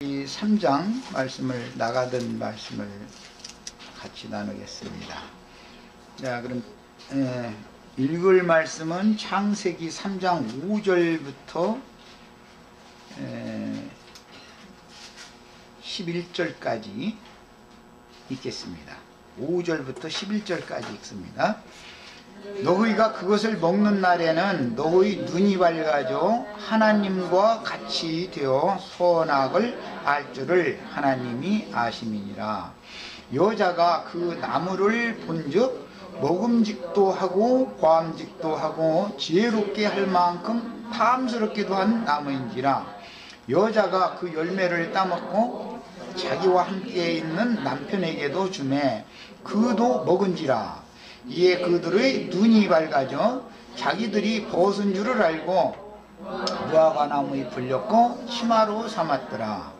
이 3장 말씀을 나가던 말씀을 같이 나누겠습니다. 자, 그럼 읽을 말씀은 창세기 3장 5절부터 11절까지 읽겠습니다. 5절부터 11절까지 읽습니다. 너희가 그것을 먹는 날에는 너희 눈이 밝아져 하나님과 같이 되어 선악을 알 줄을 하나님이 아심이니라. 여자가 그 나무를 본즉 먹음직도 하고 과음직도 하고 지혜롭게 할 만큼 탐스럽기도 한 나무인지라. 여자가 그 열매를 따먹고 자기와 함께 있는 남편에게도 주매 그도 먹은지라. 이에 그들의 눈이 밝아져 자기들이 벗은 줄을 알고 무화과 나무에 불렸고 치마로 삼았더라.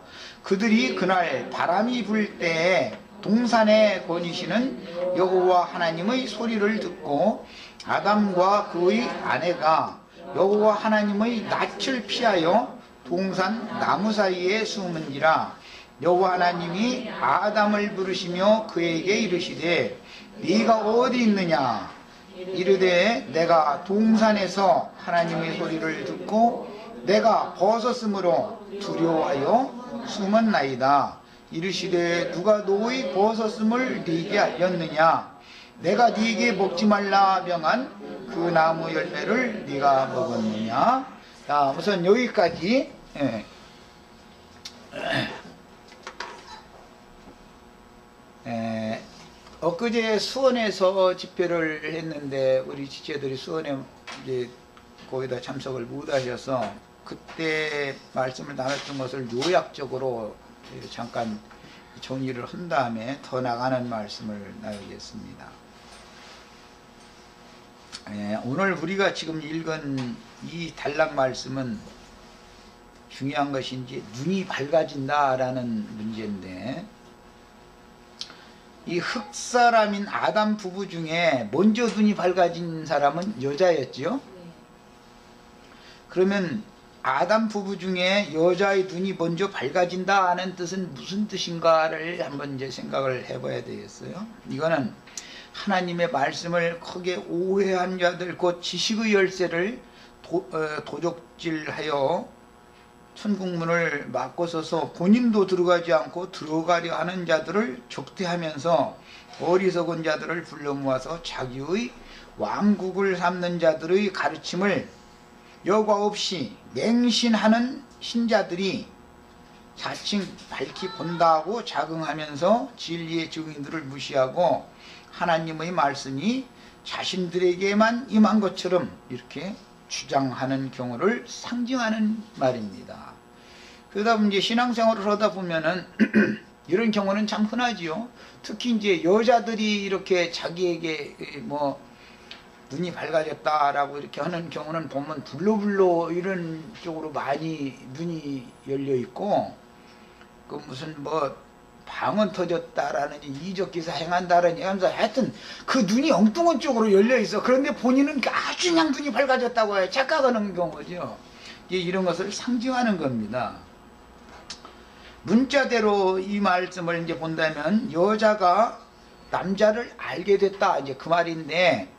그들이 그날 바람이 불 때에 동산에 거니시는 여호와 하나님의 소리를 듣고 아담과 그의 아내가 여호와 하나님의 낯을 피하여 동산 나무 사이에 숨은지라. 여호와 하나님이 아담을 부르시며 그에게 이르시되 네가 어디 있느냐? 이르되 내가 동산에서 하나님의 소리를 듣고 내가 벗었으므로 두려워하여 숨었나이다. 이르시되 누가 너의 벗었음을 네게 알렸느냐? 내가 네게 먹지 말라 명한 그 나무 열매를 네가 먹었느냐? 자, 우선 여기까지. 엊그제 수원에서 집회를 했는데 우리 지체들이 수원에 이제 거기다 참석을 못 하셔서 그때 말씀을 나눴던 것을 요약적으로 잠깐 정리를 한 다음에 더 나가는 말씀을 나누겠습니다. 오늘 우리가 지금 읽은 이 단락 말씀은 중요한 것인지 눈이 밝아진다라는 문제인데, 이 흙사람인 아담 부부 중에 먼저 눈이 밝아진 사람은 여자였지요. 그러면 아담 부부 중에 여자의 눈이 먼저 밝아진다 하는 뜻은 무슨 뜻인가를 한번 이제 생각을 해봐야 되겠어요. 이거는 하나님의 말씀을 크게 오해한 자들, 곧 지식의 열쇠를 도적질하여 천국문을 막고서서 본인도 들어가지 않고 들어가려 하는 자들을 적대하면서 어리석은 자들을 불러 모아서 자기의 왕국을 삼는 자들의 가르침을 여과 없이 맹신하는 신자들이 자칭 밝히 본다고 자긍하면서 진리의 증인들을 무시하고 하나님의 말씀이 자신들에게만 임한 것처럼 이렇게 주장하는 경우를 상징하는 말입니다. 그러다 보면 이제 신앙생활을 하다 보면은 이런 경우는 참 흔하지요. 특히 이제 여자들이 이렇게 자기에게 뭐 눈이 밝아졌다라고 이렇게 하는 경우는 보면 불로불로 이런 쪽으로 많이 눈이 열려 있고, 그 무슨 뭐 방언 터졌다라는 이적 기사 행한다라는 하면서 하여튼 그 눈이 엉뚱한 쪽으로 열려 있어. 그런데 본인은 아주 그냥 눈이 밝아졌다고 해요. 착각하는 경우죠. 이런 것을 상징하는 겁니다. 문자대로 이 말씀을 이제 본다면 여자가 남자를 알게 됐다, 이제 그 말인데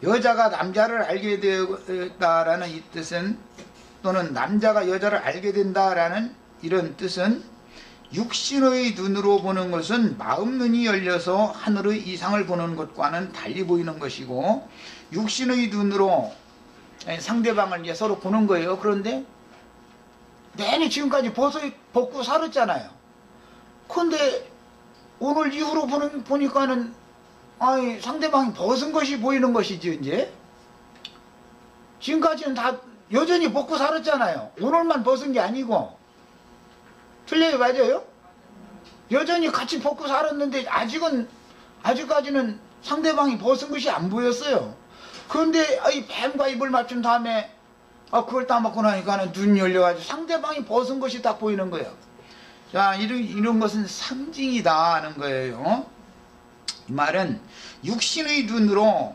여자가 남자를 알게 되었다라는 이 뜻은, 또는 남자가 여자를 알게 된다라는 이런 뜻은, 육신의 눈으로 보는 것은 마음 눈이 열려서 하늘의 이상을 보는 것과는 달리 보이는 것이고, 육신의 눈으로 상대방을 이제 서로 보는 거예요. 그런데 내내 지금까지 벗고 살았잖아요. 그런데 오늘 이후로 보니까는 상대방이 벗은 것이 보이는 것이지. 이제 지금까지는 다 여전히 벗고 살았잖아요. 오늘만 벗은 게 아니고. 틀려요? 맞아요? 여전히 같이 벗고 살았는데 아직까지는 상대방이 벗은 것이 안 보였어요. 그런데 이 뱀과 입을 맞춘 다음에 그걸 따먹고 나니까는 눈이 열려가지고 상대방이 벗은 것이 딱 보이는 거예요. 자, 이런 것은 상징이다 하는 거예요. 이 말은 육신의 눈으로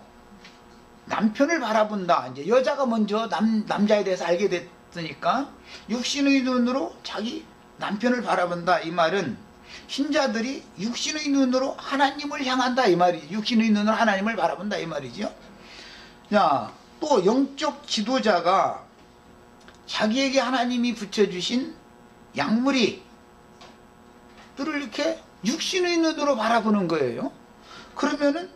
남편을 바라본다. 이제 여자가 먼저 남자에 대해서 알게 봤으니까 육신의 눈으로 자기 남편을 바라본다. 이 말은 신자들이 육신의 눈으로 하나님을 향한다. 이 말이지. 육신의 눈으로 하나님을 바라본다. 이 말이죠. 자, 또 영적 지도자가 자기에게 하나님이 붙여주신 양무리들을 이렇게 육신의 눈으로 바라보는 거예요. 그러면은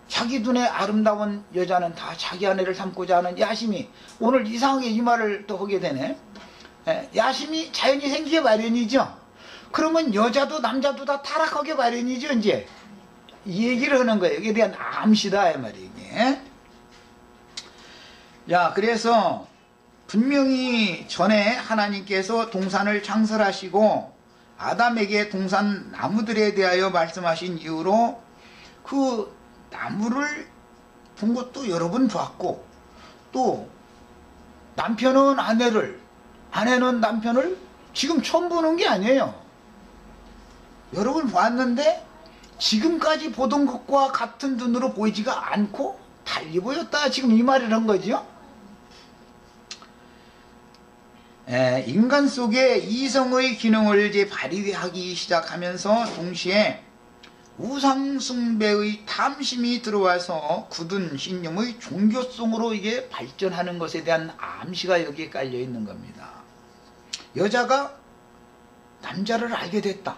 자기 눈에 아름다운 여자는 다 자기 아내를 삼고자 하는 야심이, 오늘 이상하게 이 말을 또 하게 되네. 야심이 자연히 생기게 마련이죠. 그러면 여자도 남자도 다 타락하게 마련이죠. 이제 이 얘기를 하는 거예요. 여기에 대한 암시다 이 말이에요. 자, 그래서 분명히 전에 하나님께서 동산을 창설하시고 아담에게 동산 나무들에 대하여 말씀하신 이유로 그 나무를 본 것도 여러 번 봤고, 또 남편은 아내를, 아내는 남편을 지금 처음 보는 게 아니에요. 여러 번 봤는데 지금까지 보던 것과 같은 눈으로 보이지가 않고 달리 보였다. 지금 이 말을 한 거죠. 인간 속에 이성의 기능을 이제 발휘하기 시작하면서 동시에 우상숭배의 탐심이 들어와서 굳은 신념의 종교성으로 이게 발전하는 것에 대한 암시가 여기에 깔려 있는 겁니다. 여자가 남자를 알게 됐다.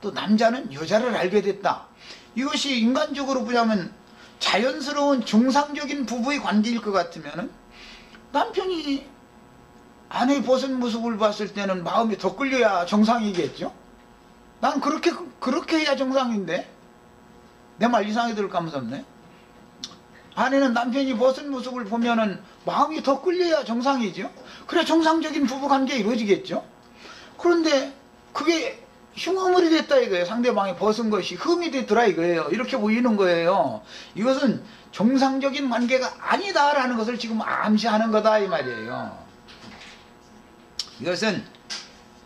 또 남자는 여자를 알게 됐다. 이것이 인간적으로 보자면 자연스러운 정상적인 부부의 관계일 것 같으면 남편이 아내의 벗은 모습을 봤을 때는 마음이 더 끌려야 정상이겠죠. 난 그렇게 해야 정상인데 내 말 이상하게 들을까 무섭네. 아내는 남편이 벗은 모습을 보면은 마음이 더 끌려야 정상이죠. 그래 정상적인 부부관계 이루어지겠죠. 그런데 그게 흉어물이 됐다 이거예요. 상대방이 벗은 것이 흠이 됐더라 이거예요. 이렇게 보이는 거예요. 이것은 정상적인 관계가 아니다라는 것을 지금 암시하는 거다 이 말이에요. 이것은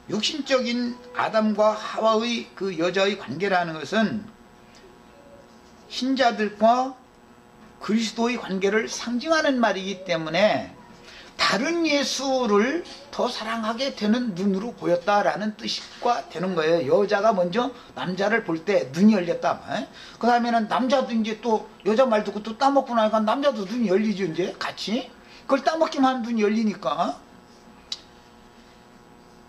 육신적인 아담과 하와의 그 여자의 관계라는 것은 신자들과 그리스도의 관계를 상징하는 말이기 때문에 다른 예수를 더 사랑하게 되는 눈으로 보였다라는 뜻과 되는 거예요. 여자가 먼저 남자를 볼 때 눈이 열렸다. 그 다음에는 남자도 이제 또 여자 말 듣고 또 따먹고 나니까 남자도 눈이 열리죠. 이제 같이 그걸 따먹기만 하면 눈이 열리니까.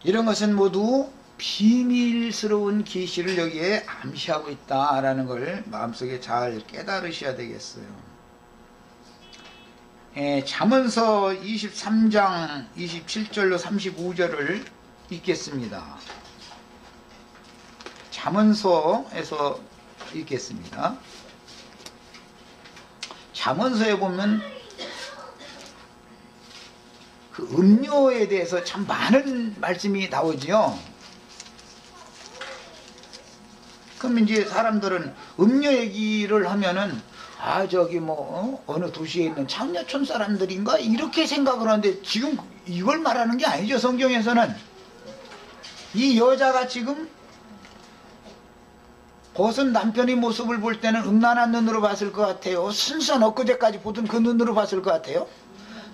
이런 것은 모두 비밀스러운 계시를 여기에 암시하고 있다라는 걸 마음속에 잘 깨달으셔야 되겠어요. 잠언서 23장 27절로 35절을 읽겠습니다. 잠언서에서 읽겠습니다. 잠언서에 보면 그 음료에 대해서 참 많은 말씀이 나오지요. 그럼 이제 사람들은 음료 얘기를 하면은 저기 어느 도시에 있는 창녀촌 사람들인가 이렇게 생각을 하는데 지금 이걸 말하는 게 아니죠. 성경에서는 이 여자가 지금 벗은 남편의 모습을 볼 때는 음란한 눈으로 봤을 것 같아요. 순수한 엊그제까지 보던 그 눈으로 봤을 것 같아요.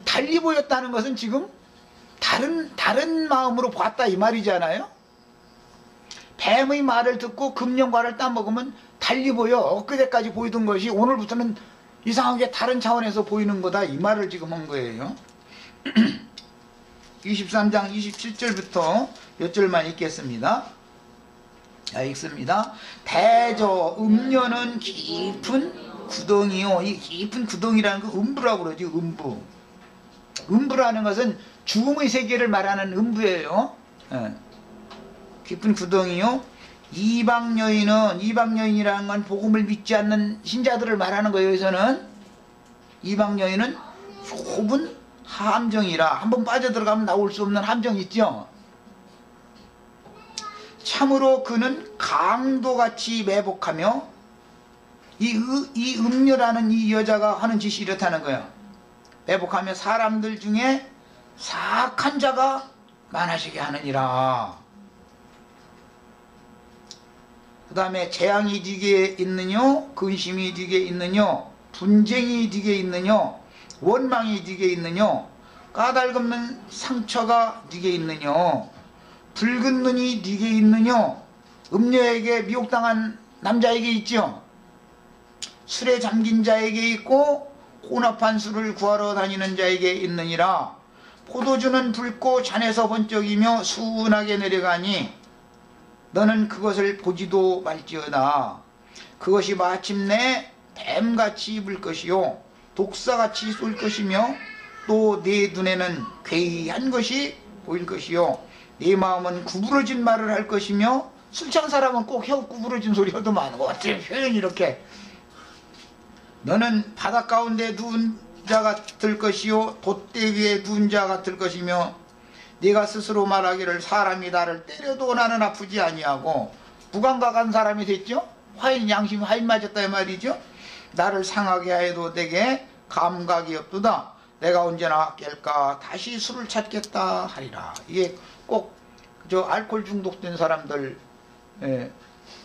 달리 보였다는 것은 지금 다른 마음으로 봤다 이 말이잖아요. 뱀의 말을 듣고 금령과를 따먹으면 달리 보여. 엊그제까지 보이던 것이 오늘부터는 이상하게 다른 차원에서 보이는 거다 이 말을 지금 한 거예요. 23장 27절부터 몇 절만 읽겠습니다. 읽습니다. 대저 음녀는 깊은 구덩이요. 이 깊은 구덩이라는 거 음부라고 그러지. 음부라는 것은 죽음의 세계를 말하는 음부예요. 깊은 구덩이요. 이방 여인이라는 건 복음을 믿지 않는 신자들을 말하는 거예요. 여기서는 이방 여인은 좁은 함정이라 한번 빠져들어가면 나올 수 없는 함정이 있죠. 참으로 그는 강도같이 매복하며 이 음녀라는 이 여자가 하는 짓이 이렇다는 거예요. 매복하며 사람들 중에 사악한 자가 많아지게 하느니라. 그 다음에 재앙이 네게 있느뇨, 근심이 네게 있느뇨, 분쟁이 네게 있느뇨, 원망이 네게 있느냐? 까닭없는 상처가 네게 있느냐? 붉은 눈이 네게 있느냐? 음녀에게 미혹당한 남자에게 있죠. 술에 잠긴 자에게 있고 혼합한 술을 구하러 다니는 자에게 있느니라. 포도주는 붉고 잔에서 번쩍이며 순하게 내려가니 너는 그것을 보지도 말지어다. 그것이 마침내 뱀같이 입을 것이요 독사같이 쏠 것이며 또 네 눈에는 괴이한 것이 보일 것이요 네 마음은 구부러진 말을 할 것이며 술 취한 사람은 꼭 혀 구부러진 소리 하도 많고 어떻게 표현이 이렇게 너는 바닷 가운데 누운 자 같을 것이요 돛대 위에 누운 자 같을 것이며 네가 스스로 말하기를 사람이 나를 때려도 나는 아프지 아니하고 무감각한 사람이 됐죠. 화인 양심이 화인 맞았다 이 말이죠. 나를 상하게 하여도 내게 감각이 없도다. 내가 언제나 깰까 다시 술을 찾겠다 하리라. 이게 꼭 저 알코올 중독된 사람들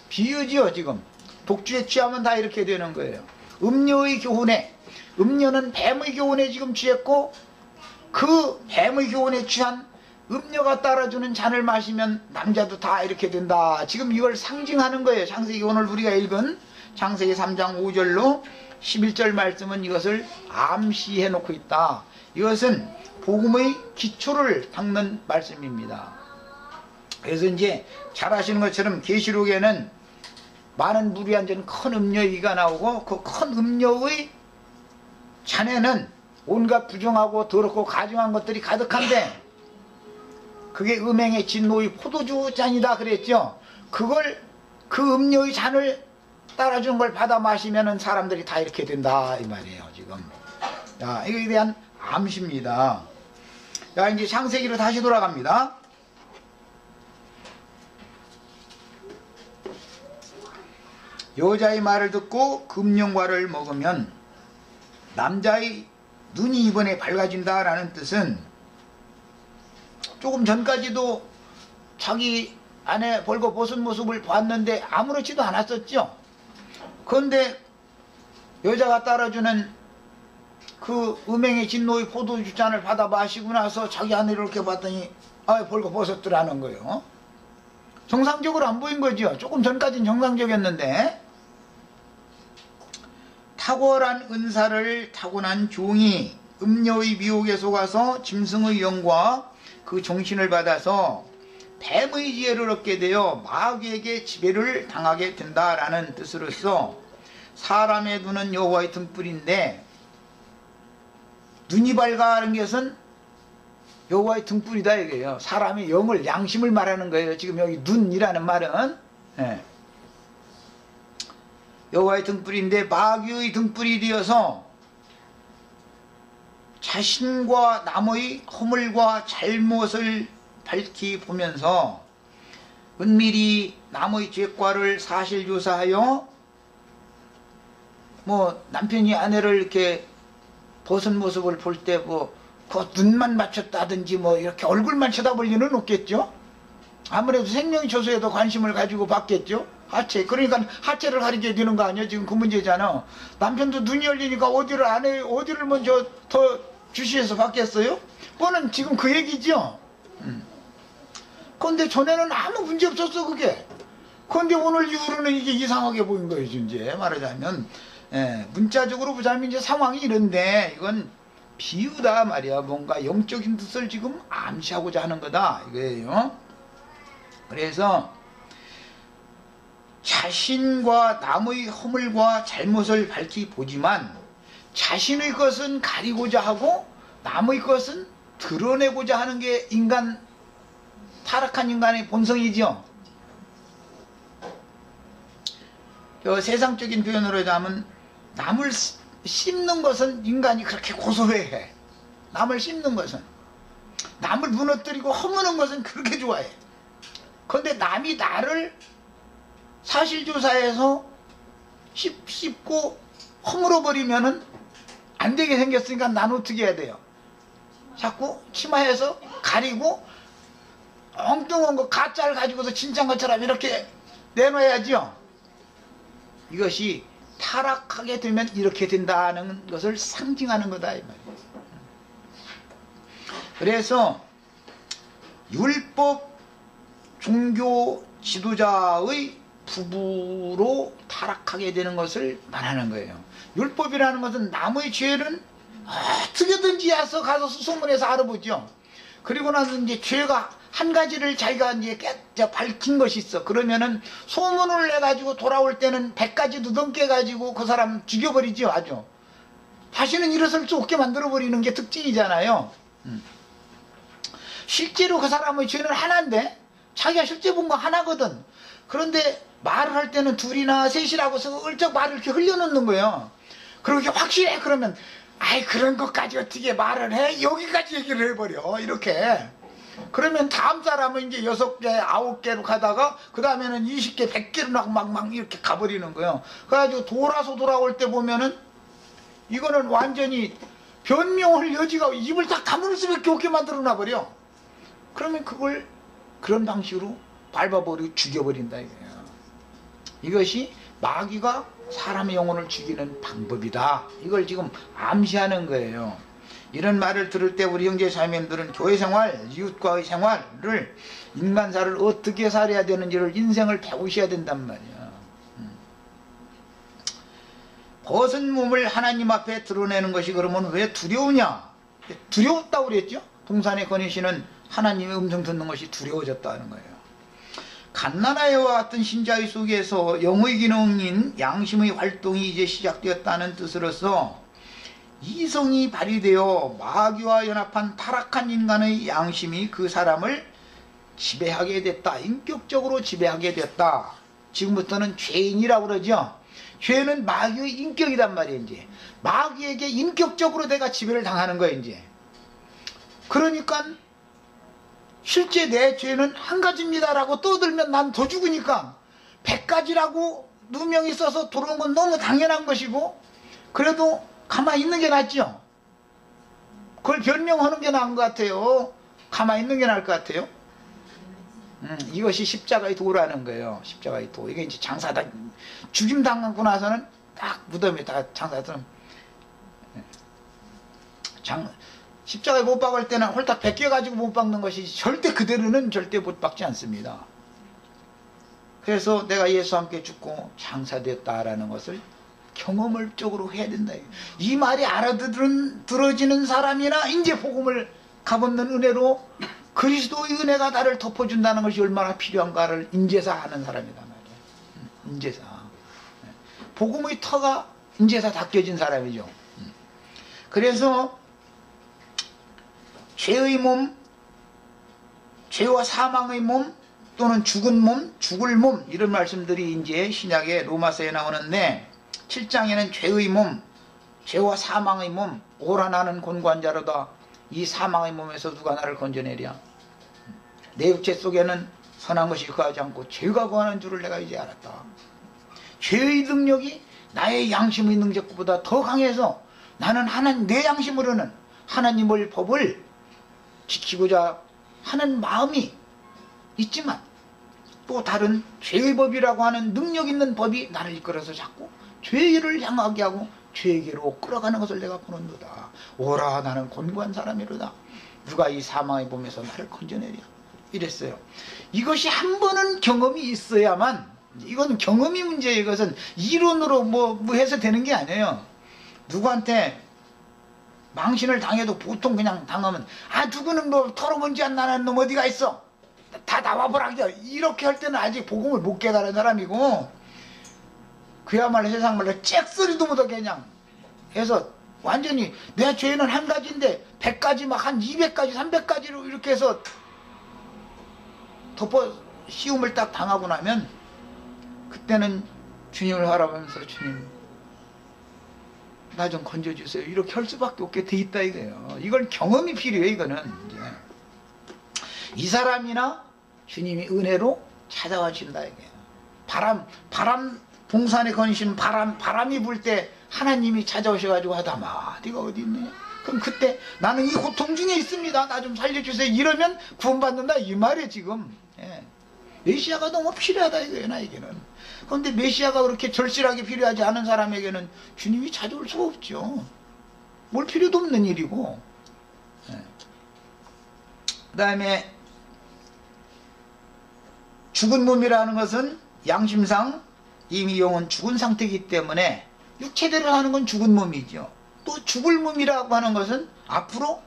비유지요. 지금 독주에 취하면 다 이렇게 되는 거예요. 음녀의 교훈에, 음녀는 뱀의 교훈에 지금 취했고 그 뱀의 교훈에 취한 음녀가 따라주는 잔을 마시면 남자도 다 이렇게 된다. 지금 이걸 상징하는 거예요. 창세기 오늘 우리가 읽은 창세기 3장 5절로 11절 말씀은 이것을 암시해 놓고 있다. 이것은 복음의 기초를 닦는 말씀입니다. 그래서 이제 잘 아시는 것처럼 계시록에는 많은 물이 앉은 큰 음녀이가 나오고 그 큰 음녀의 잔에는 온갖 부정하고 더럽고 가증한 것들이 가득한데 그게 음행의 진노의 포도주 잔이다 그랬죠. 그걸 그 음료의 잔을 따라주는 걸 받아 마시면은 사람들이 다 이렇게 된다 이 말이에요. 지금 자, 이거에 대한 암시입니다. 자, 이제 창세기로 다시 돌아갑니다. 여자의 말을 듣고 금령과를 먹으면 남자의 눈이 이번에 밝아진다 라는 뜻은 조금 전까지도 자기 아내 벌거벗은 모습을 봤는데 아무렇지도 않았었죠. 그런데 여자가 따라주는 그 음행의 진노의 포도주 잔을 받아 마시고 나서 자기 아내를 이렇게 봤더니 벌거벗었더라는 거예요. 정상적으로 안 보인 거죠. 조금 전까지는 정상적이었는데 탁월한 은사를 타고난 종이 음녀의 미혹에 속아서 짐승의 영과 그 정신을 받아서 뱀의 지혜를 얻게 되어 마귀에게 지배를 당하게 된다라는 뜻으로서 사람의 눈은 여호와의 등불인데 눈이 밝아하는 것은 여호와의 등불이다 이거예요. 사람의 영을 양심을 말하는 거예요. 지금 여기 눈이라는 말은 여호와의 등불인데 마귀의 등불이 되어서 자신과 남의 허물과 잘못을 밝히 보면서 은밀히 남의 죄과를 사실조사하여 뭐 남편이 아내를 이렇게 벗은 모습을 볼 때 뭐 그 눈만 맞췄다든지 뭐 이렇게 얼굴만 쳐다볼 리는 없겠죠. 아무래도 생명의 처소에도 관심을 가지고 봤겠죠. 하체, 그러니까 하체를 가리게 되는 거 아니야? 지금 그 문제잖아. 남편도 눈이 열리니까 어디를 먼저 더 주시해서 받겠어요? 그거는 지금 그 얘기죠. 그런데 전에는 아무 문제 없었어 그게. 그런데 오늘 이후로는 이게 이상하게 보인 거예요. 이제 말하자면 문자적으로 보자면 이제 상황이 이런데 이건 비유다 말이야. 뭔가 영적인 뜻을 지금 암시하고자 하는 거다 이거예요. 그래서 자신과 남의 허물과 잘못을 밝히 보지만 자신의 것은 가리고자 하고 남의 것은 드러내고자 하는 게 타락한 인간의 본성이죠. 세상적인 표현으로 하자면 남을 씹는 것은 인간이 그렇게 고소해. 남을 씹는 것은. 남을 무너뜨리고 허무는 것은 그렇게 좋아해. 그런데 남이 나를 사실조사해서 씹고 허물어버리면은 안 되게 생겼으니까 난 어떻게 해야 돼요? 자꾸 치마해서 가리고 엉뚱한 거 가짜를 가지고서 진짜인 것처럼 이렇게 내놔야죠. 이것이 타락하게 되면 이렇게 된다는 것을 상징하는 거다 이 말이에요. 그래서 율법 종교 지도자의 부부로 타락하게 되는 것을 말하는 거예요. 율법이라는 것은 남의 죄는 어떻게든지 해서 가서 수소문해서 알아보죠. 그리고 나서 이제 죄가 한 가지를 자기가 이제 밝힌 것이 있어. 그러면은 소문을 내가지고 돌아올 때는 100가지도 넘게 가지고 그 사람 죽여버리죠. 아주. 다시는 일어설 수 없게 만들어버리는 게 특징이잖아요. 실제로 그 사람의 죄는 하나인데 자기가 실제 본 거 하나거든. 그런데 말을 할 때는 둘이나 셋이라고 해서 얼쩍 말을 이렇게 흘려놓는 거예요. 그리고 이게 확실해. 그러면 아이 그런 것까지 어떻게 말을 해? 여기까지 얘기를 해버려. 이렇게. 그러면 다음 사람은 이제 6개, 9개로 가다가 그 다음에는 20개, 100개로 막 이렇게 가버리는 거예요. 그래가지고 돌아서 돌아올 때 보면은 이거는 완전히 변명할 여지가 입을 다 다물 수밖에 없게 만들어놔 버려. 그러면 그걸 그런 방식으로 밟아버리고 죽여버린다 이거예요. 이것이 마귀가 사람의 영혼을 죽이는 방법이다. 이걸 지금 암시하는 거예요. 이런 말을 들을 때 우리 형제 자매님들은 교회 생활, 이웃과의 생활을, 인간사를 어떻게 살아야 되는지를 인생을 배우셔야 된단 말이야. 벗은 몸을 하나님 앞에 드러내는 것이 그러면 왜 두려우냐? 두려웠다고 그랬죠? 동산의 건희씨는 하나님의 음성 듣는 것이 두려워졌다는 거예요. 갓나나이와 같은 신자의 속에서 영의 기능인 양심의 활동이 이제 시작되었다는 뜻으로서 이성이 발휘되어 마귀와 연합한 타락한 인간의 양심이 그 사람을 지배하게 됐다. 인격적으로 지배하게 됐다. 지금부터는 죄인이라고 그러죠. 죄는 마귀의 인격이란 말이에요. 이제 마귀에게 인격적으로 내가 지배를 당하는 거예요. 이제 그러니까 실제 내 죄는 한 가지입니다라고 떠들면 난 더 죽으니까 100가지라고 누명이 써서 들어온 건 너무 당연한 것이고, 그래도 가만히 있는 게 낫죠. 그걸 변명하는 게 나은 것 같아요. 가만히 있는 게 나을 것 같아요. 이것이 십자가의 도라는 거예요. 십자가의 도. 이게 이제 장사다. 죽임 당하고 나서는 딱 무덤에 다 장사들은 십자가에 못 박을 때는 홀딱 벗겨가지고 못 박는 것이 절대 그대로는 절대 못 박지 않습니다. 그래서 내가 예수와 함께 죽고 장사됐다라는 것을 경험적으로 해야 된다. 이 말이 들어지는 사람이나 이제 복음을 가벗는 은혜로 그리스도의 은혜가 나를 덮어준다는 것이 얼마나 필요한가를 인제사 하는 사람이란 말이에요. 인제사. 복음의 터가 인제사 닦여진 사람이죠. 그래서 죄의 몸, 죄와 사망의 몸, 또는 죽은 몸, 죽을 몸, 이런 말씀들이 이제 신약의 로마서에 나오는데, 7장에는 죄의 몸, 죄와 사망의 몸, 오라 나는 곤고한 자로다. 이 사망의 몸에서 누가 나를 건져내랴. 내 육체 속에는 선한 것이 거하지 않고 죄가 거하는 줄을 내가 이제 알았다. 죄의 능력이 나의 양심의 능력보다 더 강해서 나는 내 양심으로는 하나님의 법을 지키고자 하는 마음이 있지만, 또 다른 죄의 법이라고 하는 능력 있는 법이 나를 이끌어서 자꾸 죄를 향하게 하고 죄에게로 끌어가는 것을 내가 보는도다. 오라 나는 곤고한 사람이로다. 누가 이 사망의 몸에서 나를 건져내랴. 이랬어요. 이것이 한 번은 경험이 있어야만, 이건 경험이 문제예요. 이것은 이론으로 뭐 해서 되는 게 아니에요. 누구한테 망신을 당해도 보통 그냥 당하면, 누구는 뭐 털어본지 안 나는 놈 어디가 있어, 다 나와보라, 이렇게 할 때는 아직 복음을 못 깨달은 사람이고, 그야말로 세상 말로 잭소리도 못하게 그냥 해서 완전히 내 죄는 한 가지인데 100가지 막 한 200가지 300가지로 이렇게 해서 덮어 씌움을 딱 당하고 나면, 그때는 주님을 바라보면서 주님 나 좀 건져주세요 이렇게 할 수밖에 없게 돼 있다 이거예요. 이걸 경험이 필요해. 이거는 이제 이 사람이나 주님이 은혜로 찾아와 준다 이거예요. 바람 동산에 건신 바람이 불 때 하나님이 찾아오셔가지고 하다마 네가 어디 있느냐, 그럼 그때 나는 이 고통 중에 있습니다, 나 좀 살려주세요 이러면 구원받는다 이 말이에요 지금. 예. 메시아가 너무 필요하다 이거예요, 나에게는. 그런데 메시아가 그렇게 절실하게 필요하지 않은 사람에게는 주님이 찾아올 수가 없죠. 뭘 필요도 없는 일이고. 그 다음에 죽은 몸이라는 것은 양심상 이미 영은 죽은 상태이기 때문에 육체대로 하는 건 죽은 몸이죠. 또 죽을 몸이라고 하는 것은 앞으로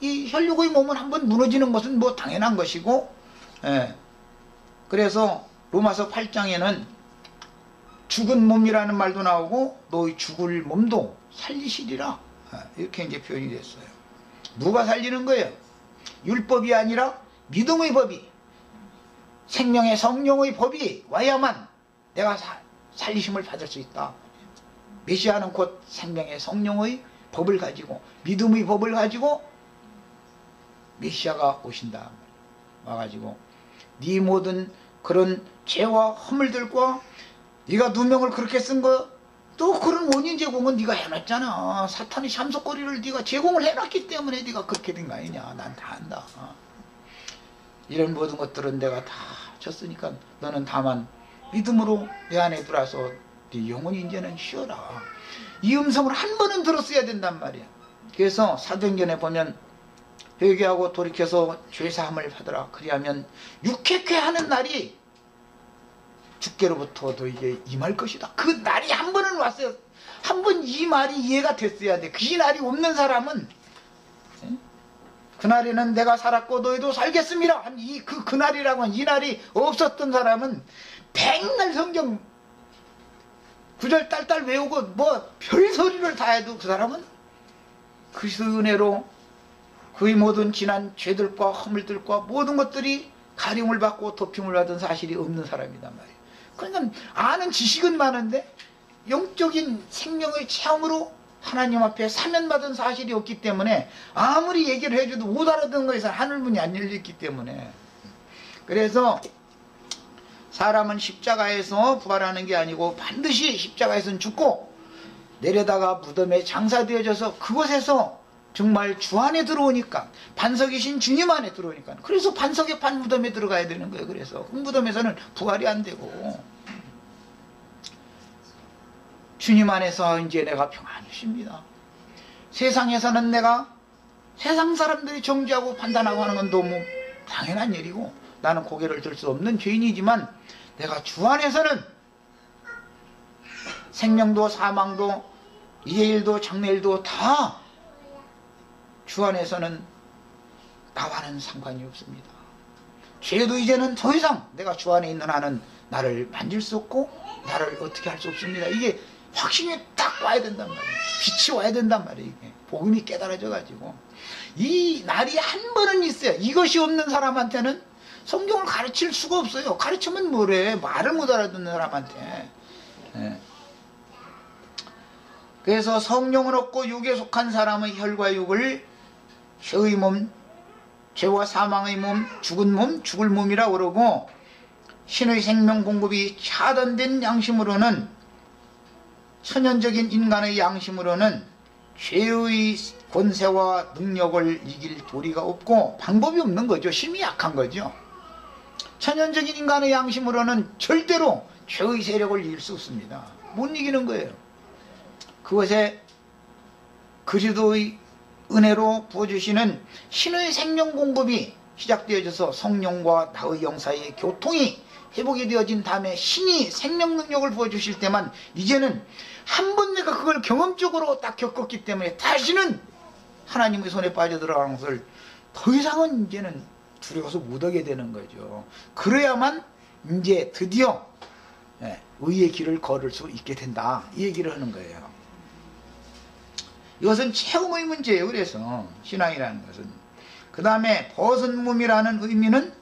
이 혈육의 몸은 한번 무너지는 것은 뭐 당연한 것이고, 그래서 로마서 8장에는 죽은 몸이라는 말도 나오고 너희 죽을 몸도 살리시리라, 이렇게 이제 표현이 됐어요. 누가 살리는 거예요? 율법이 아니라 믿음의 법이, 생명의 성령의 법이 와야만 내가 살리심을 받을 수 있다. 메시아는 곧 생명의 성령의 법을 가지고, 믿음의 법을 가지고 메시아가 오신다. 와가지고 네 모든 그런 죄와 허물들과 네가 누명을 그렇게 쓴 거, 또 그런 원인 제공은 네가 해놨잖아. 사탄의 참석거리를 네가 제공을 해놨기 때문에 네가 그렇게 된 거 아니냐. 난 다 안다. 이런 모든 것들은 내가 다 쳤으니까 너는 다만 믿음으로 내 안에 들어와서 네 영혼이 이제는 쉬어라. 이 음성을 한 번은 들었어야 된단 말이야. 그래서 사도행전에 보면 회개하고 돌이켜서 죄사함을 받으라. 그리하면 육회케하는 날이 주께로부터 너에게 임할 것이다. 그 날이 한 번은 왔어요. 한 번 이 말이 이해가 됐어야 돼. 그 날이 없는 사람은, 그날에는 내가 살았고 너희도 살겠습니다. 그날이라고 한 이 날이 없었던 사람은 백날 성경 구절 딸딸 외우고 뭐 별소리를 다 해도 그 사람은 그리스도의 은혜로 그의 모든 지난 죄들과 허물들과 모든 것들이 가림을 받고 도핑을 받은 사실이 없는 사람이단 말이에요. 그러니까 아는 지식은 많은데 영적인 생명의 체험으로 하나님 앞에 사면받은 사실이 없기 때문에 아무리 얘기를 해줘도 못 알아듣는 것에서 하늘문이 안 열렸기 때문에. 그래서 사람은 십자가에서 부활하는 게 아니고 반드시 십자가에서는 죽고 내려다가 무덤에 장사되어져서 그곳에서 정말 주 안에 들어오니까, 반석이신 주님 안에 들어오니까, 그래서 반석의 반 무덤에 들어가야 되는 거예요. 그래서 그 무덤에서는 부활이 안 되고, 주님 안에서 이제 내가 평안히 쉽니다. 세상에서는 내가 세상 사람들이 정죄하고 판단하고 하는 건 너무 당연한 일이고 나는 고개를 들 수 없는 죄인이지만, 내가 주 안에서는 생명도 사망도 이해일도 장래일도 다 주 안에서는 나와는 상관이 없습니다. 죄도 이제는 더 이상 내가 주 안에 있는 한은 나를 만질 수 없고 나를 어떻게 할 수 없습니다. 이게 확신이 딱 와야 된단 말이에요. 빛이 와야 된단 말이에요. 이게 복음이 깨달아져 가지고 이 날이 한 번은 있어요. 이것이 없는 사람한테는 성경을 가르칠 수가 없어요. 가르치면 뭐래, 말을 못 알아듣는 사람한테. 그래서 성령을 얻고 육에 속한 사람의 혈과 육을 죄의 몸, 죄와 사망의 몸, 죽은 몸, 죽을 몸이라 그러고, 신의 생명 공급이 차단된 양심으로는, 천연적인 인간의 양심으로는 죄의 권세와 능력을 이길 도리가 없고 방법이 없는 거죠. 힘이 약한 거죠. 천연적인 인간의 양심으로는 절대로 죄의 세력을 이길 수 없습니다. 못 이기는 거예요. 그것에 그리스도의 은혜로 부어주시는 신의 생명 공급이 시작되어져서 성령과 나의 영 사이의 교통이 회복이 되어진 다음에 신이 생명 능력을 부어주실 때만, 이제는 한 번 내가 그걸 경험적으로 딱 겪었기 때문에 다시는 하나님의 손에 빠져들어가는 것을 더 이상은 이제는 두려워서 못하게 되는 거죠. 그래야만 이제 드디어 의의 길을 걸을 수 있게 된다, 이 얘기를 하는 거예요. 이것은 체험의 문제예요. 그래서 신앙이라는 것은. 그 다음에 벗은 몸이라는 의미는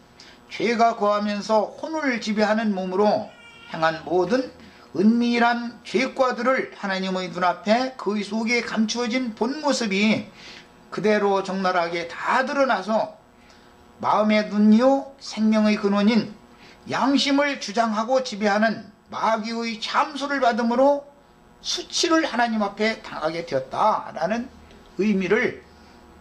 죄가 거하면서 혼을 지배하는 몸으로 행한 모든 은밀한 죄과들을 하나님의 눈앞에 그 속에 감추어진 본 모습이 그대로 적나라하게 다 드러나서 마음의 눈이요 생명의 근원인 양심을 주장하고 지배하는 마귀의 참소를 받음으로 수치를 하나님 앞에 당하게 되었다라는 의미를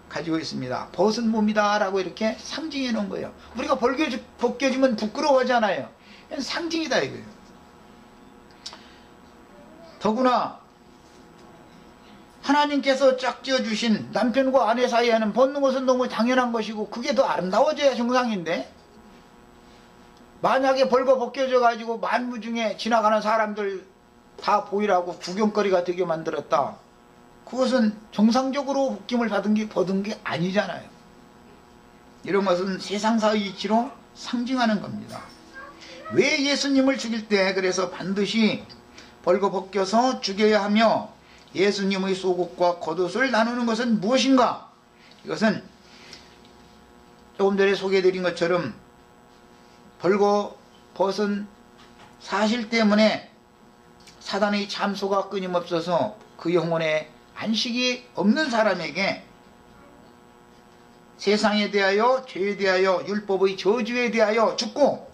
가지고 있습니다. 벗은 몸이다 라고 이렇게 상징해 놓은 거예요. 우리가 벗겨지면 부끄러워하잖아요. 이건 상징이다 이거예요. 더구나 하나님께서 짝지어 주신 남편과 아내 사이에는 벗는 것은 너무 당연한 것이고 그게 더 아름다워져야 정상인데, 만약에 벗겨져 가지고 만무 중에 지나가는 사람들 다 보이라고 구경거리가 되게 만들었다, 그것은 정상적으로 벗김을 벗은 게 아니잖아요. 이런 것은 세상사의 이치로 상징하는 겁니다. 왜 예수님을 죽일 때 그래서 반드시 벗겨서 죽여야 하며 예수님의 속옷과 겉옷을 나누는 것은 무엇인가? 이것은 조금 전에 소개해드린 것처럼 벗은 사실 때문에 사단의 참소가 끊임없어서 그 영혼에 안식이 없는 사람에게 세상에 대하여, 죄에 대하여, 율법의 저주에 대하여 죽고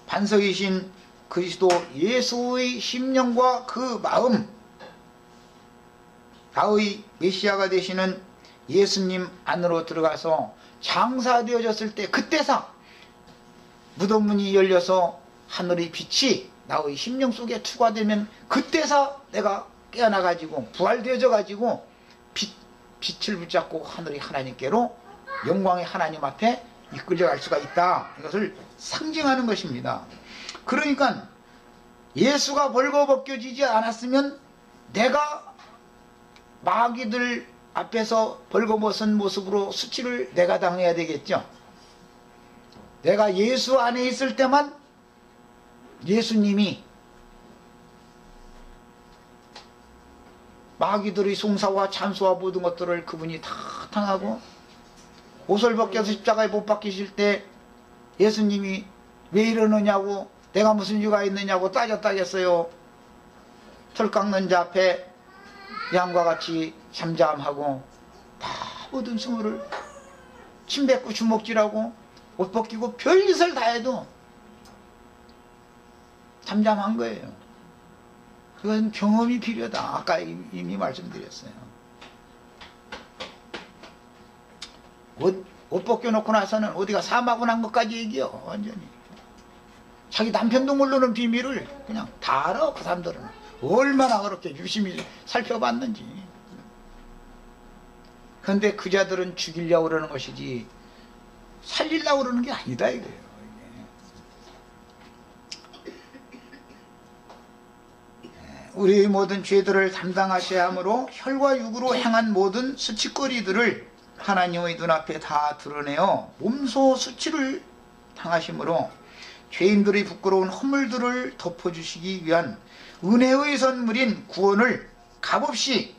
반석이신 그리스도 예수의 심령과 그 마음, 나의 메시아가 되시는 예수님 안으로 들어가서 장사되어졌을 때, 그때서 무덤 문이 열려서 하늘의 빛이 나의 심령 속에 투과되면 그때서 내가 깨어나가지고 부활되어져가지고 빛을 붙잡고 하늘의 하나님께로, 영광의 하나님 앞에 이끌려갈 수가 있다. 이것을 상징하는 것입니다. 그러니까 예수가 벗겨지지 않았으면 내가 마귀들 앞에서 벌거벗은 모습으로 수치를 내가 당해야 되겠죠. 내가 예수 안에 있을 때만 예수님이 마귀들의 송사와 참소와 모든 것들을 그분이 다 당하고, 옷을 벗겨서 십자가에 못 박히실 때 예수님이 왜 이러느냐고, 내가 무슨 죄가 있느냐고 따졌다겠어요. 털 깎는 자 앞에 양과 같이 잠잠하고 다 모든 수모를 침 뱉고 주먹질하고 옷 벗기고 별짓을 다 해도 잠잠한 거예요. 그건 경험이 필요하다. 아까 이미 말씀드렸어요. 옷 벗겨놓고 나서는 어디가 사마고 난 것까지 얘기해요. 완전히 자기 남편도 모르는 비밀을 그냥 다 알아. 그 사람들은 얼마나 그렇게 유심히 살펴봤는지. 그런데 그 자들은 죽이려고 그러는 것이지 살리려고 그러는 게 아니다 이거예요. 우리의 모든 죄들을 담당하셔야 하므로 혈과 육으로 행한 모든 수치거리들을 하나님의 눈앞에 다 드러내어 몸소 수치를 당하심으로 죄인들의 부끄러운 허물들을 덮어주시기 위한 은혜의 선물인 구원을 값없이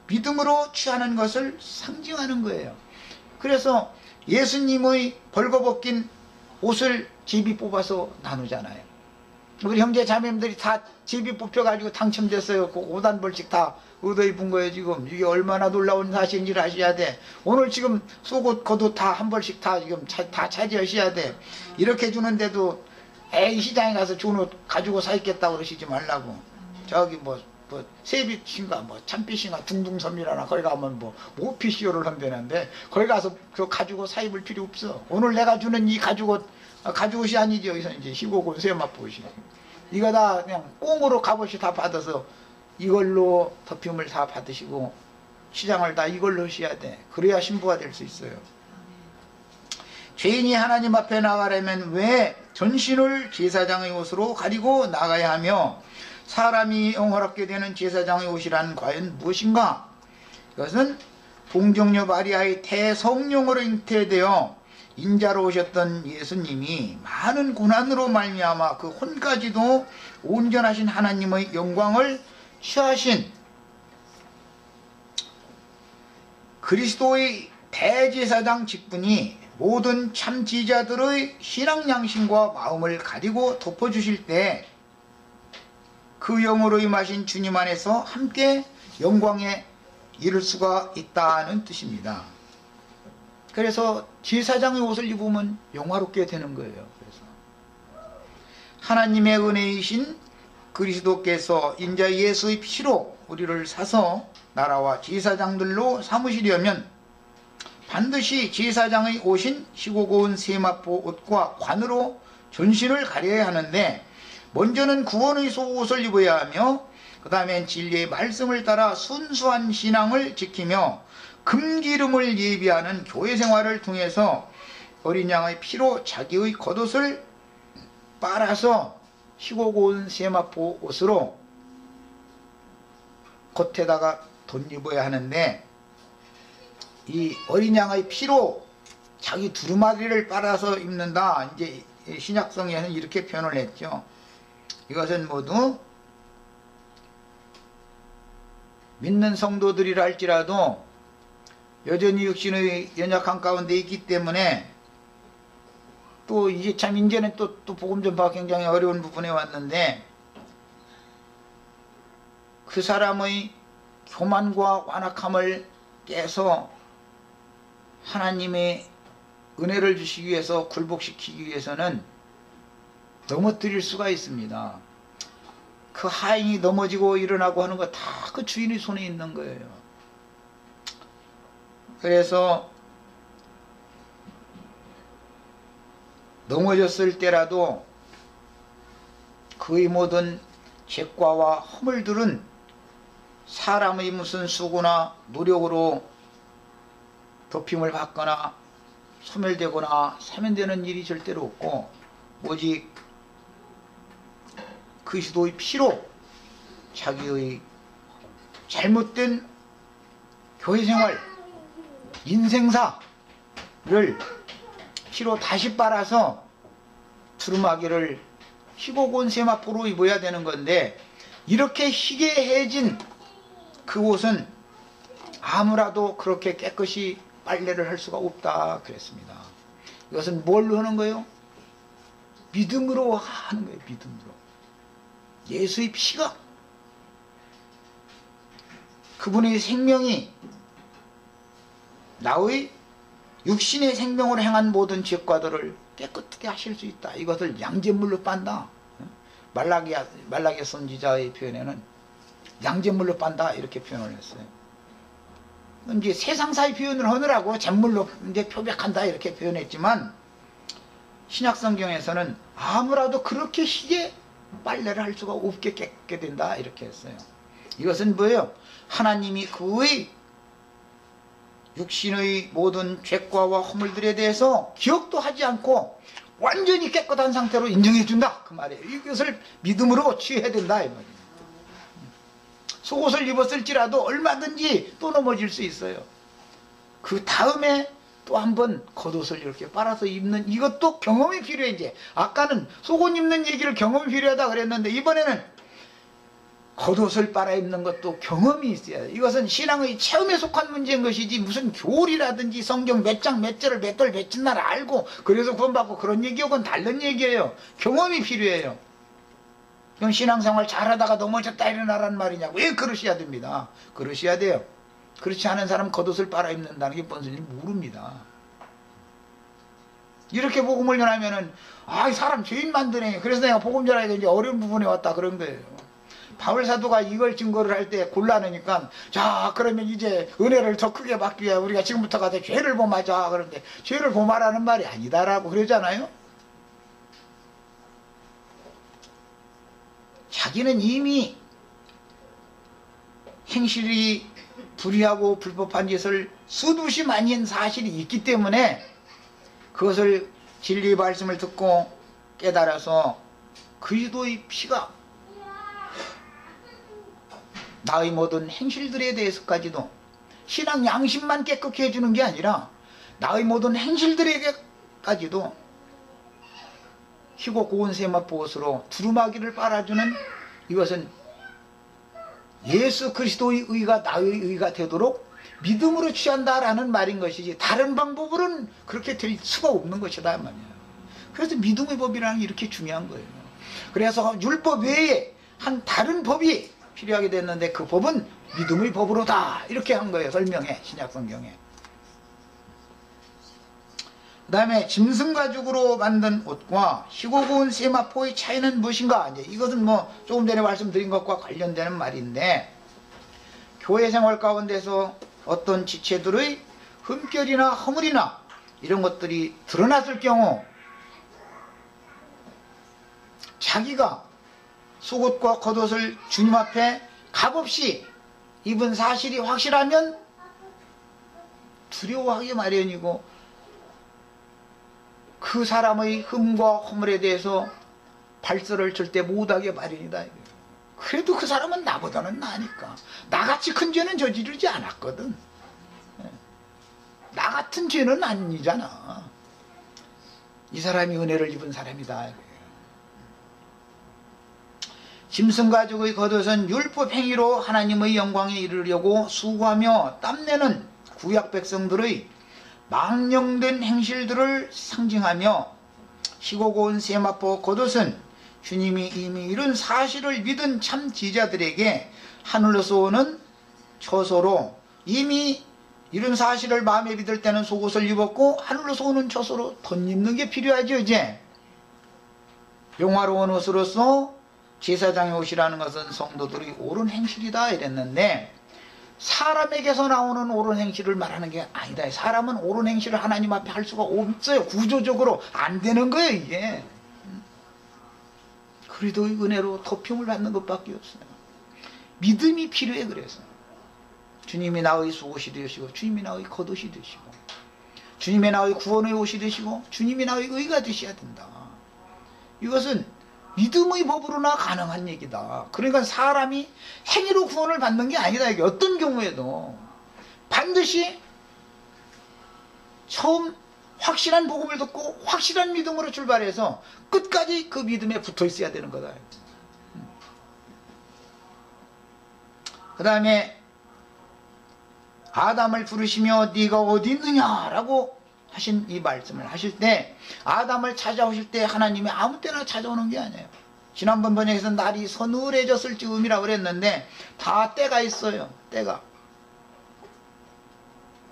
믿음으로 취하는 것을 상징하는 거예요. 그래서 예수님의 벌거벗긴 옷을 제비 뽑아서 나누잖아요. 우리 형제 자매님들이 다 제비 뽑혀가지고 당첨됐어요. 그 5단벌씩 다 얻어 입은 거예요. 지금 이게 얼마나 놀라운 사실인지를 아셔야 돼. 오늘 지금 속옷 겉옷 다 한 벌씩 다 지금 다 차지하셔야 돼. 이렇게 주는데도 에이 시장에 가서 좋은 옷 가지고 사 입겠다고 그러시지 말라고. 저기 뭐 세빛인가 뭐 참빛인가 둥둥섬이라나 거기 가면 뭐 모피시오를 한다는데 거기 가서 그거 가지고 사 입을 필요 없어. 오늘 내가 주는 이 가죽옷이 아니죠. 여기서 이제 15권 세마포시 이거 다 그냥 꽁으로 값없이 다 받아서 이걸로 덮임을 다 받으시고 시장을 다 이걸로 하셔야 돼. 그래야 신부가 될 수 있어요. 죄인이 하나님 앞에 나가려면 왜 전신을 제사장의 옷으로 가리고 나가야 하며 사람이 영화롭게 되는 제사장의 옷이란 과연 무엇인가? 이것은 동정녀 마리아의 대성령으로 잉태되어 인자로 오셨던 예수님이 많은 고난으로 말미암아 그 혼까지도 온전하신 하나님의 영광을 취하신 그리스도의 대제사장 직분이 모든 참지자들의 신앙 양심과 마음을 가리고 덮어주실 때 그 영으로 임하신 주님 안에서 함께 영광에 이를 수가 있다는 뜻입니다. 그래서 제사장의 옷을 입으면 영화롭게 되는 거예요. 그래서 하나님의 은혜이신 그리스도께서 인자 예수의 피로 우리를 사서 나라와 제사장들로 삼으시려면 반드시 제사장의 옷인 희고 고운 세마포 옷과 관으로 전신을 가려야 하는데, 먼저는 구원의 속옷을 입어야 하며 그 다음엔 진리의 말씀을 따라 순수한 신앙을 지키며 금기름을 예비하는 교회 생활을 통해서 어린 양의 피로 자기의 겉옷을 빨아서 희고 고운 세마포 옷으로 겉에다가 덧입어야 하는데, 이 어린 양의 피로 자기 두루마리를 빨아서 입는다. 이제 신약성에는 이렇게 표현을 했죠. 이것은 모두 믿는 성도들이라 할지라도 여전히 육신의 연약한 가운데 있기 때문에, 또 이제 참 이제는 또 복음 전파가 굉장히 어려운 부분에 왔는데, 그 사람의 교만과 완악함을 깨서 하나님의 은혜를 주시기 위해서, 굴복시키기 위해서는 넘어뜨릴 수가 있습니다. 그 하인이 넘어지고 일어나고 하는 거 다 그 주인의 손에 있는 거예요. 그래서 넘어졌을 때라도 그의 모든 죄과와 허물들은 사람의 무슨 수고나 노력으로 덮임을 받거나 소멸되거나 사면되는 일이 절대로 없고, 오직 그리스도의 피로 자기의 잘못된 교회생활, 인생사를 피로 다시 빨아서 두루마기를 희고 고운 세마포로 입어야 되는 건데, 이렇게 희게해진 그 옷은 아무라도 그렇게 깨끗이 빨래를 할 수가 없다 그랬습니다. 이것은 뭘로 하는 거예요? 믿음으로 하는 거예요. 믿음으로. 예수의 피가, 그분의 생명이 나의 육신의 생명으로 행한 모든 죄과들을 깨끗하게 하실 수 있다. 이것을 양잿물로 빤다. 말라기야 선지자의 표현에는 양잿물로 빤다 이렇게 표현을 했어요. 이제 세상사의 표현을 하느라고 잿물로 이제 표백한다 이렇게 표현했지만, 신약성경에서는 아무라도 그렇게 희게 빨래를 할 수가 없게 깨끗게 된다 이렇게 했어요. 이것은 뭐예요? 하나님이 그의 육신의 모든 죄과와 허물들에 대해서 기억도 하지 않고 완전히 깨끗한 상태로 인정해 준다 그 말이에요. 이것을 믿음으로 취해야 된다 이 말이에요. 속옷을 입었을지라도 얼마든지 또 넘어질 수 있어요. 그 다음에 또 한번 겉옷을 이렇게 빨아서 입는, 이것도 경험이 필요해. 이제 아까는 속옷 입는 얘기를 경험이 필요하다 그랬는데, 이번에는 겉옷을 빨아 입는 것도 경험이 있어야 돼. 이것은 신앙의 체험에 속한 문제인 것이지, 무슨 교리라든지 성경 몇 장 몇 절을 몇 돌 몇 날 알고 그래서 구원받고 그런 얘기하고는 다른 얘기예요. 경험이 필요해요. 그럼 신앙생활 잘하다가 넘어졌다 일어나란 말이냐고. 왜 그러셔야 됩니다. 그러셔야 돼요. 그렇지 않은 사람 겉옷을 빨아 입는다는 게 뭔 소리인지 모릅니다. 이렇게 복음을 전하면은, 아, 이 사람 죄인 만드네. 그래서 내가 복음 전하기가 이제 어려운 부분에 왔다 그런 거예요. 바울 사도가 이걸 증거를 할 때 곤란하니까, 자, 그러면 이제 은혜를 더 크게 받기 위해 우리가 지금부터 가서 죄를 범하자. 그런데 죄를 범하라는 말이 아니다라고 그러잖아요. 자기는 이미 행실이 불의하고 불법한 짓을 수두시 많이 한 사실이 있기 때문에, 그것을 진리의 말씀을 듣고 깨달아서 그리스도의 피가 나의 모든 행실들에 대해서까지도, 신앙 양심만 깨끗게 해주는 게 아니라 나의 모든 행실들에게까지도 희고 고운 세마포 옷으로 두루마기를 빨아주는, 이것은 예수 그리스도의 의가 나의 의가 되도록 믿음으로 취한다라는 말인 것이지, 다른 방법으로는 그렇게 될 수가 없는 것이다 말이에요. 그래서 믿음의 법이라는 게 이렇게 중요한 거예요. 그래서 율법 외에 한 다른 법이 필요하게 됐는데, 그 법은 믿음의 법으로다 이렇게 한 거예요. 설명해, 신약성경에. 그 다음에 짐승 가죽으로 만든 옷과 희고 고운 세마포의 차이는 무엇인가? 이제 이것은 뭐 조금 전에 말씀드린 것과 관련되는 말인데, 교회 생활 가운데서 어떤 지체들의 흠결이나 허물이나 이런 것들이 드러났을 경우 자기가 속옷과 겉옷을 주님 앞에 값없이 입은 사실이 확실하면 두려워하기 마련이고 그 사람의 흠과 허물에 대해서 발설을 절대 못하게 마련이다. 그래도 그 사람은 나보다는 나으니까. 나같이 큰 죄는 저지르지 않았거든. 나 같은 죄는 아니잖아. 이 사람이 은혜를 입은 사람이다. 짐승 가죽의 겉옷은 율법 행위로 하나님의 영광에 이르려고 수고하며 땀내는 구약 백성들의 망령된 행실들을 상징하며 희고 고운 세마포 겉옷은 주님이 이미 이런 사실을 믿은 참 지자들에게 하늘로서 오는 처소로, 이미 이런 사실을 마음에 믿을 때는 속옷을 입었고 하늘로서 오는 처소로 덧입는 게 필요하죠. 이제 영화로운 옷으로서 제사장의 옷이라는 것은 성도들이 옳은 행실이다 이랬는데, 사람에게서 나오는 옳은 행실을 말하는 게 아니다. 사람은 옳은 행실을 하나님 앞에 할 수가 없어요. 구조적으로 안 되는 거예요 이게. 그래도 은혜로 도평을 받는 것밖에 없어요. 믿음이 필요해. 그래서 주님이 나의 속옷이 되시고, 주님이 나의 겉옷이 되시고, 주님이 나의 구원의 옷이 되시고, 주님이 나의 의가 되셔야 된다. 이것은 믿음의 법으로나 가능한 얘기다. 그러니까 사람이 행위로 구원을 받는 게 아니다. 이게 어떤 경우에도 반드시 처음 확실한 복음을 듣고 확실한 믿음으로 출발해서 끝까지 그 믿음에 붙어 있어야 되는 거다. 그 다음에 아담을 부르시며 네가 어디 있느냐라고 하신 이 말씀을 하실 때, 아담을 찾아오실 때 하나님이 아무 때나 찾아오는 게 아니에요. 지난번 번역에서 날이 서늘해졌을 즈음이라고 그랬는데 다 때가 있어요. 때가.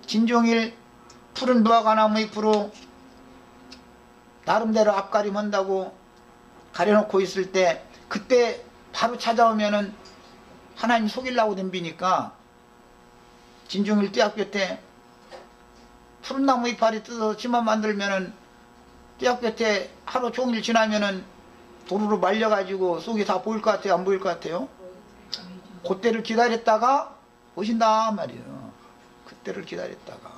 진종일 푸른 무화과나무 잎으로 나름대로 앞가림한다고 가려놓고 있을 때, 그때 바로 찾아오면은 하나님 속이려고 덤비니까 진종일 띠약볕에 푸른 나무 이파리 뜯어서 치마 만들면은 띠약볕에 하루 종일 지나면은 도루로 말려가지고 속이 다 보일 것 같아요? 안 보일 것 같아요? 그때를 기다렸다가 오신다 말이에요. 그때를 기다렸다가.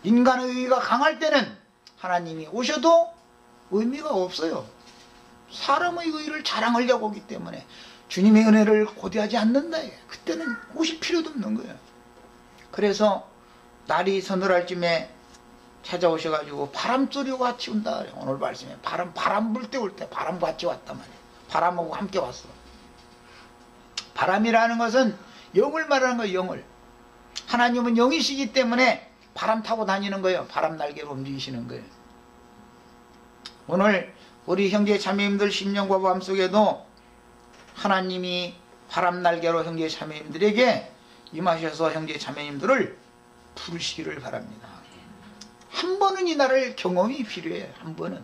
인간의 의의가 강할 때는 하나님이 오셔도 의미가 없어요. 사람의 의의를 자랑하려고 하기 때문에 주님의 은혜를 고대하지 않는다. 그때는 오실 필요도 없는 거예요. 그래서 날이 서늘할 쯤에 찾아오셔가지고 바람소리와 같이 온다. 오늘 말씀에 바람 불 때 올 때 바람과 같이 왔단 말이에요. 바람하고 함께 왔어. 바람이라는 것은 영을 말하는 거예요. 영을. 하나님은 영이시기 때문에 바람 타고 다니는 거예요. 바람 날개로 움직이시는 거예요. 오늘 우리 형제 자매님들 심령과 마음속에도 하나님이 바람 날개로 형제 자매님들에게 임하셔서 형제 자매님들을 부르시기를 바랍니다. 한 번은 이 날을 경험이 필요해. 한 번은.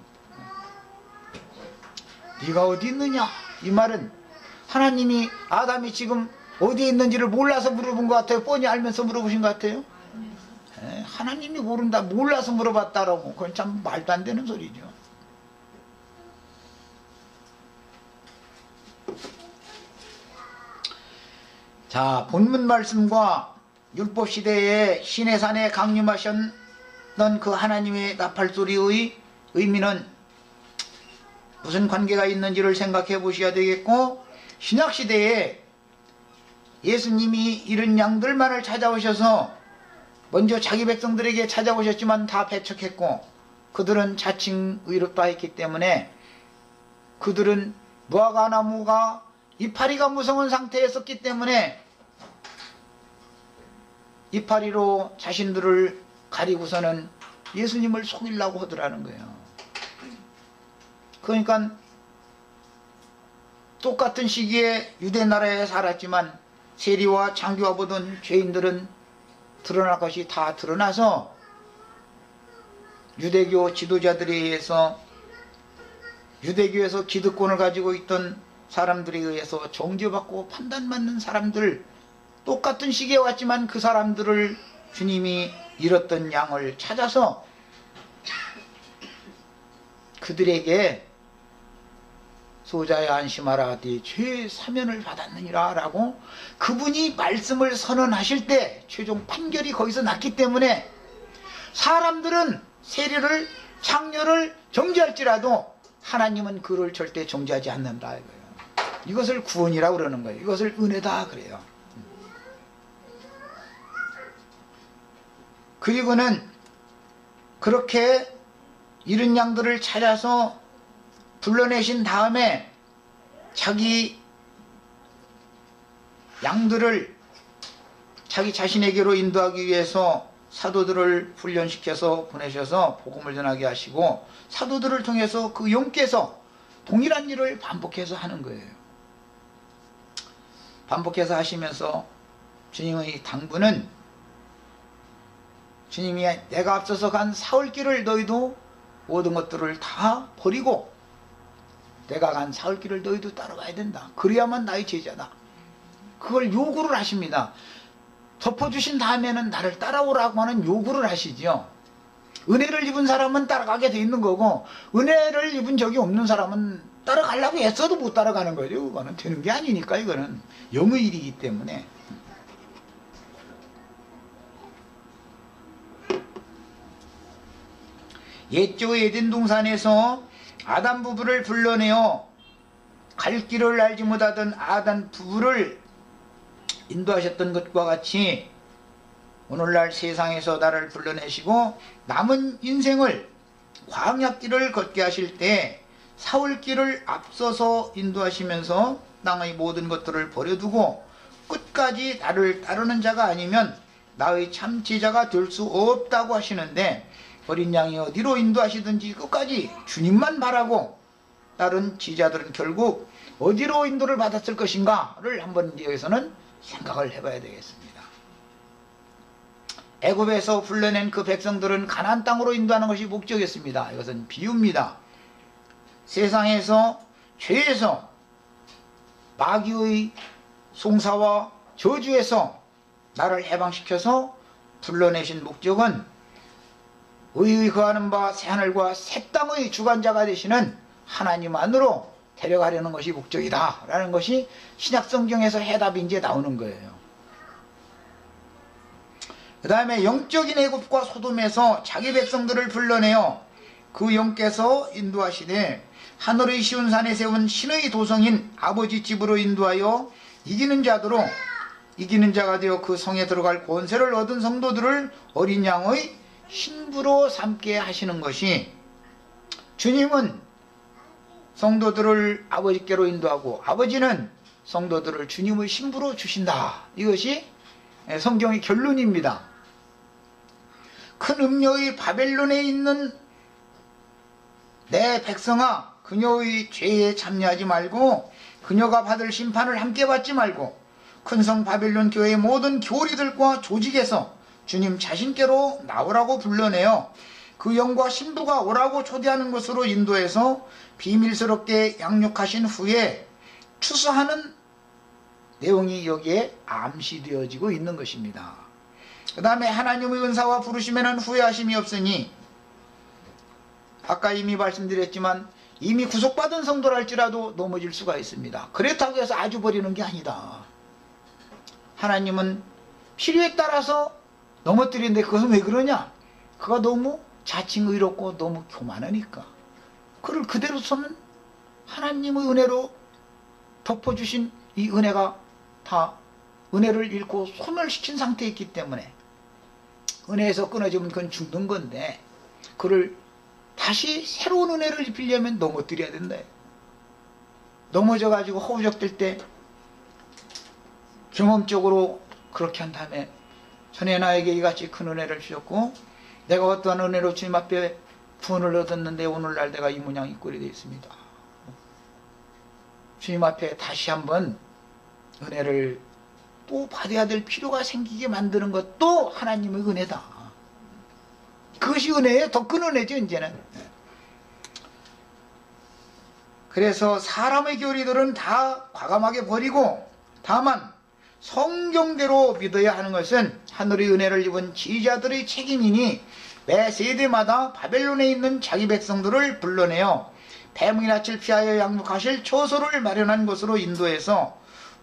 네가 어디 있느냐? 이 말은 하나님이 아담이 지금 어디에 있는지를 몰라서 물어본 것 같아요? 뻔히 알면서 물어보신 것 같아요? 하나님이 모른다, 몰라서 물어봤다라고. 그건 참 말도 안 되는 소리죠. 자, 본문 말씀과 율법시대에 시내산에 강림하셨던 그 하나님의 나팔소리의 의미는 무슨 관계가 있는지를 생각해 보셔야 되겠고, 신약시대에 예수님이 이런 양들만을 찾아오셔서 먼저 자기 백성들에게 찾아오셨지만 다 배척했고, 그들은 자칭 의롭다 했기 때문에 그들은 무화과나무가 이파리가 무성한 상태에 있었기 때문에 이파리로 자신들을 가리고서는 예수님을 속이려고 하더라는 거예요. 그러니까 똑같은 시기에 유대 나라에 살았지만 세리와 장교와 보던 죄인들은 드러날 것이 다 드러나서 유대교 지도자들에 의해서, 유대교에서 기득권을 가지고 있던 사람들에 의해서 정죄받고 판단받는 사람들, 똑같은 시기에 왔지만 그 사람들을 주님이 잃었던 양을 찾아서 그들에게 소자야 안심하라, 네 죄의 사면을 받았느니라 라고 그분이 말씀을 선언하실 때 최종 판결이 거기서 났기 때문에 사람들은 세례를 창녀를 정죄할지라도 하나님은 그를 절대 정죄하지 않는다 이거예요. 이것을 구원이라고 그러는 거예요. 이것을 은혜다 그래요. 그리고는 그렇게 잃은 양들을 찾아서 불러내신 다음에 자기 양들을 자기 자신에게로 인도하기 위해서 사도들을 훈련시켜서 보내셔서 복음을 전하게 하시고 사도들을 통해서 그 영께서 동일한 일을 반복해서 하는 거예요. 반복해서 하시면서 주님의 당부는 주님이 내가 앞서서 간 사흘 길을 너희도 모든 것들을 다 버리고 내가 간 사흘 길을 너희도 따라가야 된다. 그래야만 나의 제자다. 그걸 요구를 하십니다. 덮어주신 다음에는 나를 따라오라고 하는 요구를 하시죠. 은혜를 입은 사람은 따라가게 돼 있는 거고 은혜를 입은 적이 없는 사람은 따라가려고 애써도 못 따라가는 거죠. 그거는 되는 게 아니니까 이거는 영의 일이기 때문에. 옛조 에덴 동산에서 아담 부부를 불러내어 갈 길을 알지 못하던 아담 부부를 인도하셨던 것과 같이 오늘날 세상에서 나를 불러내시고 남은 인생을 광야길을 걷게 하실 때 사흘길을 앞서서 인도하시면서 땅의 모든 것들을 버려두고 끝까지 나를 따르는 자가 아니면 나의 참 제자가 될 수 없다고 하시는데 어린 양이 어디로 인도하시든지 끝까지 주님만 바라고 다른 제자들은 결국 어디로 인도를 받았을 것인가를 한번 여기서는 생각을 해봐야 되겠습니다. 애굽에서 불러낸 그 백성들은 가나안 땅으로 인도하는 것이 목적이었습니다. 이것은 비유입니다. 세상에서 죄에서 마귀의 송사와 저주에서 나를 해방시켜서 불러내신 목적은 의의 거하는 바 새하늘과 새 땅의 주관자가 되시는 하나님 안으로 데려가려는 것이 목적이다 라는 것이 신약성경에서 해답이 이제 나오는 거예요. 그 다음에 영적인 애굽과 소돔에서 자기 백성들을 불러내어 그 영께서 인도하시되 하늘의 시온 산에 세운 신의 도성인 아버지 집으로 인도하여 이기는 자가 되어 그 성에 들어갈 권세를 얻은 성도들을 어린 양의 신부로 삼게 하시는 것이, 주님은 성도들을 아버지께로 인도하고 아버지는 성도들을 주님의 신부로 주신다. 이것이 성경의 결론입니다. 큰 음녀의 바벨론에 있는 내 백성아, 그녀의 죄에 참여하지 말고 그녀가 받을 심판을 함께 받지 말고 큰 성 바벨론 교회의 모든 교리들과 조직에서 주님 자신께로 나오라고 불러내어 그 영과 신부가 오라고 초대하는 것으로 인도해서 비밀스럽게 양육하신 후에 추수하는 내용이 여기에 암시되어지고 있는 것입니다. 그 다음에 하나님의 은사와 부르심에는 후회하심이 없으니, 아까 이미 말씀드렸지만 이미 구속받은 성도랄지라도 넘어질 수가 있습니다. 그렇다고 해서 아주 버리는 게 아니다. 하나님은 필요에 따라서 넘어뜨리는데 그것은 왜 그러냐? 그가 너무 자칭의롭고 너무 교만하니까. 그를 그대로서는 하나님의 은혜로 덮어주신 이 은혜가 다 은혜를 잃고 소멸시킨 상태에 있기 때문에 은혜에서 끊어지면 그건 죽는 건데 그를 다시 새로운 은혜를 입히려면 넘어뜨려야 된다. 넘어져가지고 허우적될 때 경험적으로 그렇게 한 다음에 전에 나에게 이같이 큰 은혜를 주셨고 내가 어떠한 은혜로 주님 앞에 구원을 얻었는데 오늘날 내가 이 모양 이 꼴이 되어 있습니다. 주님 앞에 다시 한번 은혜를 또 받아야 될 필요가 생기게 만드는 것도 하나님의 은혜다. 그것이 은혜예요. 더 큰 은혜죠 이제는. 그래서 사람의 교리들은 다 과감하게 버리고 다만 성경대로 믿어야 하는 것은 하늘의 은혜를 입은 지휘자들의 책임이니 매 세대마다 바벨론에 있는 자기 백성들을 불러내어 뱀의 낯을 피하여 양육하실 처소를 마련한 곳으로 인도해서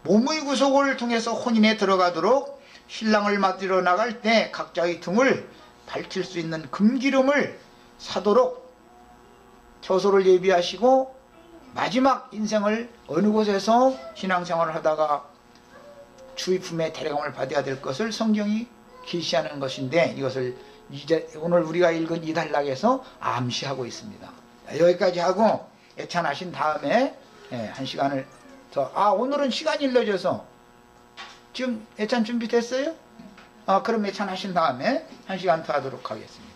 몸의 구속을 통해서 혼인에 들어가도록 신랑을 맞으러 나갈 때 각자의 등을 밝힐 수 있는 금기름을 사도록 처소를 예비하시고 마지막 인생을 어느 곳에서 신앙생활을 하다가 주의 품에 데려감을 받아야 될 것을 성경이 계시하는 것인데, 이것을 이제 오늘 우리가 읽은 이 단락에서 암시하고 있습니다. 여기까지 하고 애찬하신 다음에 한 시간을 더, 오늘은 시간이 일러져서 지금 애찬 준비됐어요? 그럼 애찬하신 다음에 한 시간 더 하도록 하겠습니다.